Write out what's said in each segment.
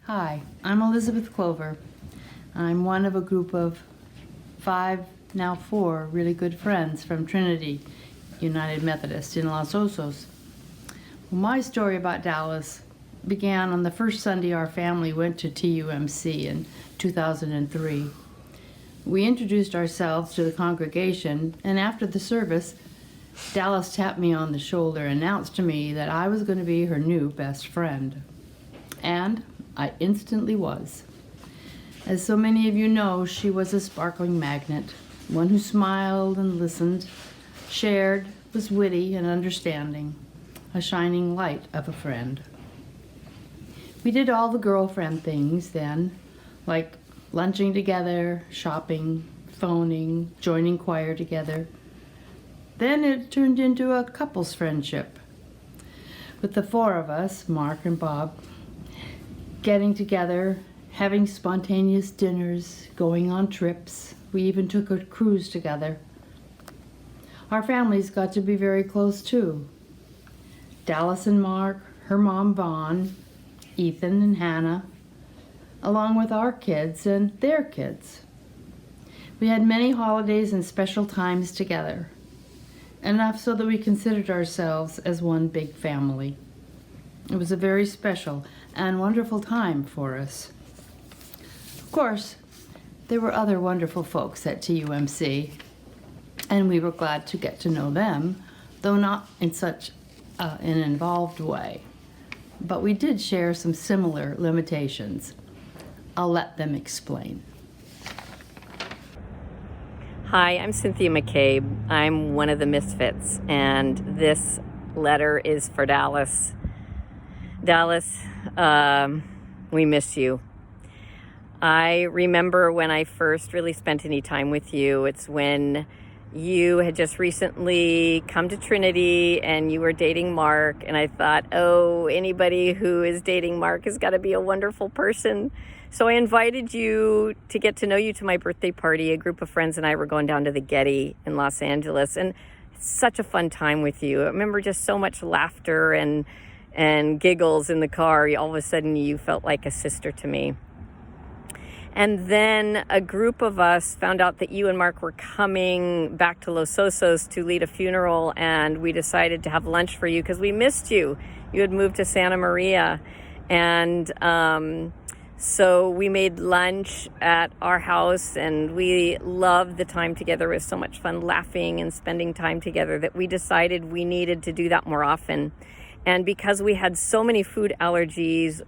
Hi, I'm Elizabeth Clover. I'm one of a group of 5, now 4, really good friends from Trinity United Methodist in Los Osos. Well, my story about Dallas began on the first Sunday our family went to TUMC in 2003. We introduced ourselves to the congregation, and after the service, Dallas tapped me on the shoulder and announced to me that I was going to be her new best friend. And I instantly was. As so many of you know, she was a sparkling magnet, one who smiled and listened, shared, was witty and understanding, a shining light of a friend. We did all the girlfriend things then, like lunching together, shopping, phoning, joining choir together. Then it turned into a couple's friendship, with the 4 of us, Mark and Bob, getting together, having spontaneous dinners, going on trips. We even took a cruise together. Our families got to be very close too. Dallis and Mark, her mom Vaughn, Ethan and Hannah, along with our kids and their kids. We had many holidays and special times together, enough so that we considered ourselves as one big family. It was a very special and wonderful time for us. Of course, there were other wonderful folks at TUMC, and we were glad to get to know them, though not in such an involved way. But we did share some similar limitations. I'll let them explain. Hi, I'm Cynthia McCabe. I'm one of the Misfits, and this letter is for Dallis. Dallis, we miss you. I remember when I first really spent any time with you. It's when you had just recently come to Trinity and you were dating Mark, and I thought, oh, anybody who is dating Mark has got to be a wonderful person. So I invited you to get to know you to my birthday party. A group of friends and I were going down to the Getty in Los Angeles, and such a fun time with you. I remember just so much laughter and giggles in the car. All of a sudden you felt like a sister to me. And then a group of us found out that you and Mark were coming back to Los Osos to lead a funeral, and we decided to have lunch for you because we missed you. You had moved to Santa Maria, and so we made lunch at our house, and we loved the time together. It was so much fun laughing and spending time together that we decided we needed to do that more often. And because we had so many food allergies,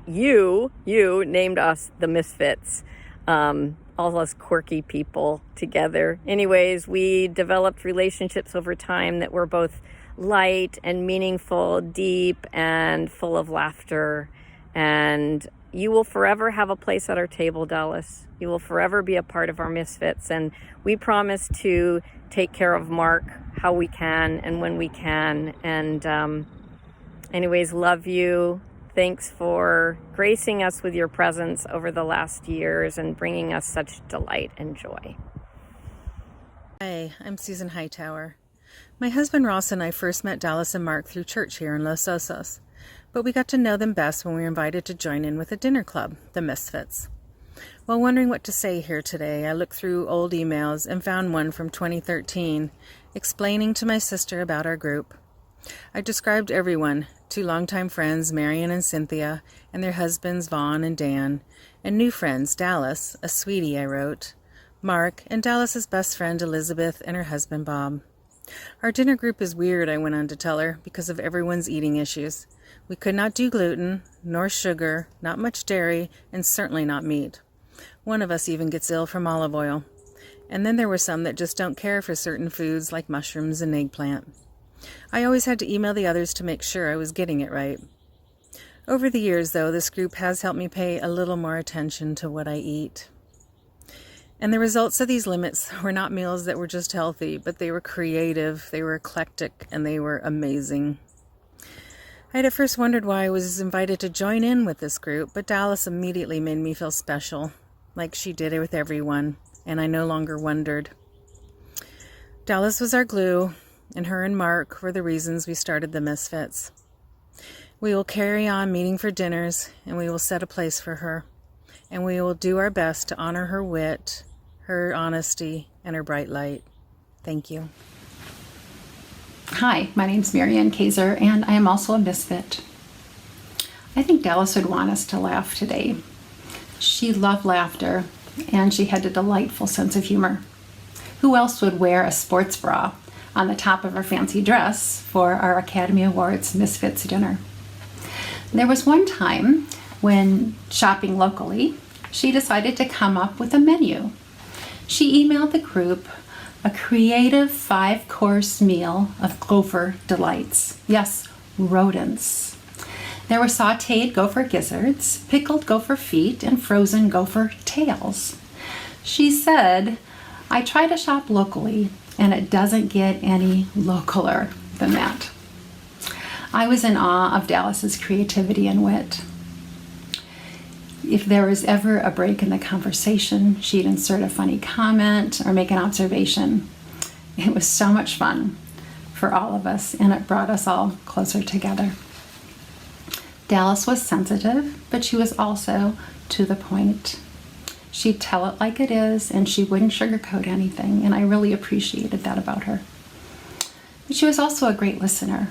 you named us the Misfits, all us quirky people together. Anyways, we developed relationships over time that were both light and meaningful, deep and full of laughter. And you will forever have a place at our table, Dallis. You will forever be a part of our Misfits. And we promise to take care of Mark how we can and when we can. And anyways, love you. Thanks for gracing us with your presence over the last years and bringing us such delight and joy. Hi, I'm Susan Hightower. My husband Ross and I first met Dallis and Mark through church here in Los Osos, but we got to know them best when we were invited to join in with a dinner club, the Misfits. While wondering what to say here today, I looked through old emails and found one from 2013 explaining to my sister about our group. I described everyone, 2 longtime friends, Marion and Cynthia, and their husbands, Vaughn and Dan, and new friends, Dallis, a sweetie, I wrote, Mark, and Dallas's best friend, Elizabeth, and her husband, Bob. Our dinner group is weird, I went on to tell her, because of everyone's eating issues. We could not do gluten, nor sugar, not much dairy, and certainly not meat. One of us even gets ill from olive oil. And then there were some that just don't care for certain foods like mushrooms and eggplant. I always had to email the others to make sure I was getting it right. Over the years, though, this group has helped me pay a little more attention to what I eat. And the results of these limits were not meals that were just healthy, but they were creative, they were eclectic, and they were amazing. I had at first wondered why I was invited to join in with this group, but Dallis immediately made me feel special, like she did it with everyone, and I no longer wondered. Dallis was our glue, and her and Mark were the reasons we started the Misfits. We will carry on meeting for dinners, and we will set a place for her. And we will do our best to honor her wit, her honesty, and her bright light. Thank you. Hi, my name's Marianne Kaiser, and I am also a misfit. I think Dallis would want us to laugh today. She loved laughter, and she had a delightful sense of humor. Who else would wear a sports bra on the top of her fancy dress for our Academy Awards Misfits dinner? There was one time when shopping locally, she decided to come up with a menu. She emailed the group a creative 5-course meal of gopher delights. Yes, rodents. There were sauteed gopher gizzards, pickled gopher feet, and frozen gopher tails. She said, I try to shop locally, and it doesn't get any localer than that. I was in awe of Dallas's creativity and wit. If there was ever a break in the conversation, she'd insert a funny comment or make an observation. It was so much fun for all of us, and it brought us all closer together. Dallis was sensitive, but she was also to the point. She'd tell it like it is, and she wouldn't sugarcoat anything, and I really appreciated that about her. But she was also a great listener.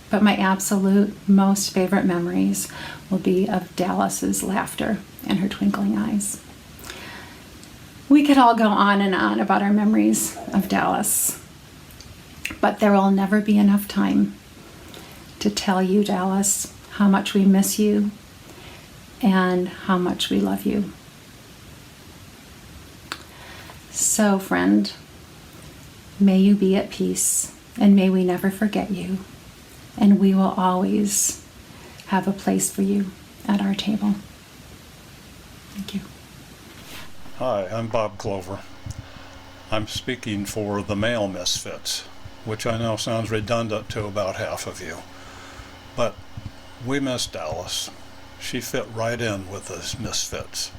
But my absolute most favorite memories will be of Dallas's laughter and her twinkling eyes. We could all go on and on about our memories of Dallis, but there will never be enough time to tell you, Dallis, how much we miss you and how much we love you. So, friend, may you be at peace, and may we never forget you, and we will always have a place for you at our table. Thank you. Hi, I'm Bob Clover. I'm speaking for the male misfits, which I know sounds redundant to about half of you. But we miss Dallis. She fit right in with us misfits.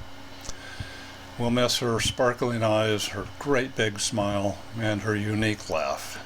We'll miss her sparkling eyes, her great big smile, and her unique laugh.